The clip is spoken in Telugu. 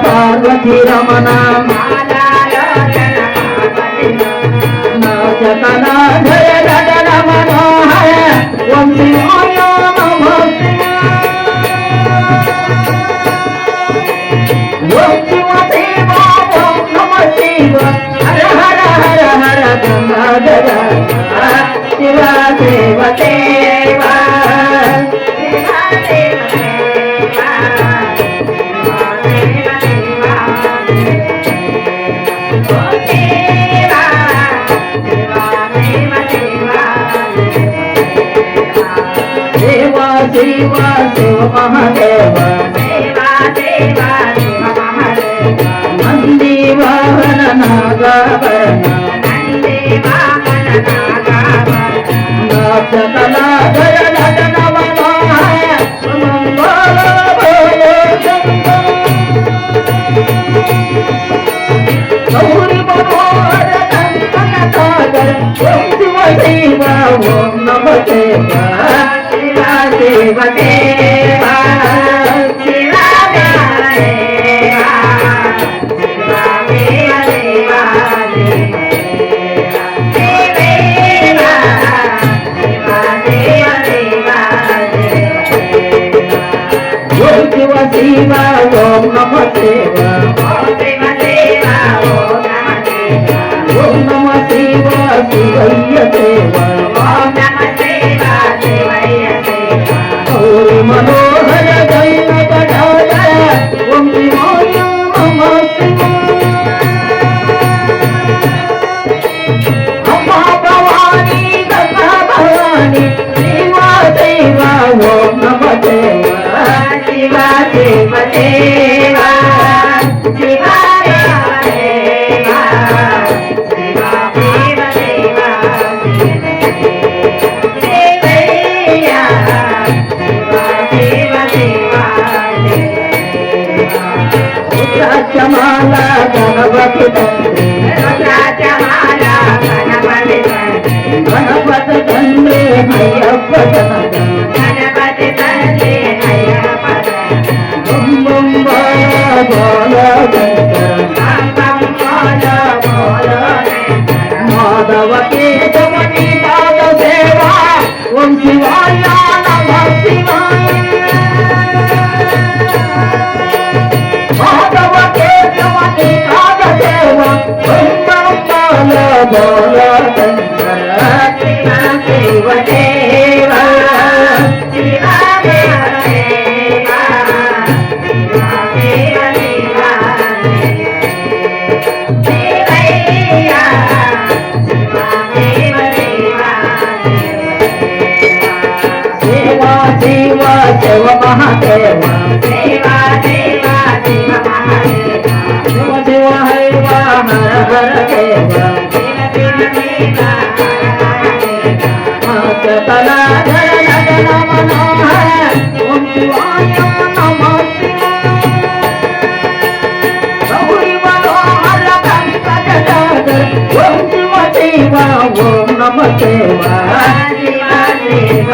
पार्वती रमण देवा शिव महादेव देवा देवा शिव महादेव नंदी वाहन नागाभरण नंदी वाहन नागाभरण नाचकला जय नटन मनोहर मंगल बोलो शंकर गौरी मनोहर कंकण सागर शिव शिव ओम नमः शिवाय देवा देवा शिवा देवा ఓం నమ శివ ఓం నమ శివ శివయ్య దేవ గౌరీ మనోహర జైన పటాయ ఓం శివాయ నమ శివ అమ్మా భవాని గంగా భవాని శివ శివ ఓం నమ శివ శివ శివ దేవ శివ రుద్రాక్షమాల గణపతి తండ్రి గణపతి తండ్రి అయ్యప్ప మాధవ కేశవని పాద సేవా ఓం శివాయ నమ శివాయ మాధవ కేశవని పాద సేవా ఓం బాల బాల శివ శివ దేవ శివ శివ శివ మహాదేవ శివ శివ శివ మహాదేవ శివ శివ హైవ హర హర దేవ శివ శివ దేవ మాతల ధర నగన మనోహర ఓం శివాయ నమ శివ గౌరీ మనోహర కంకణ సాగర ఓం శివ శివ ఓం నమ శివ శివ శివ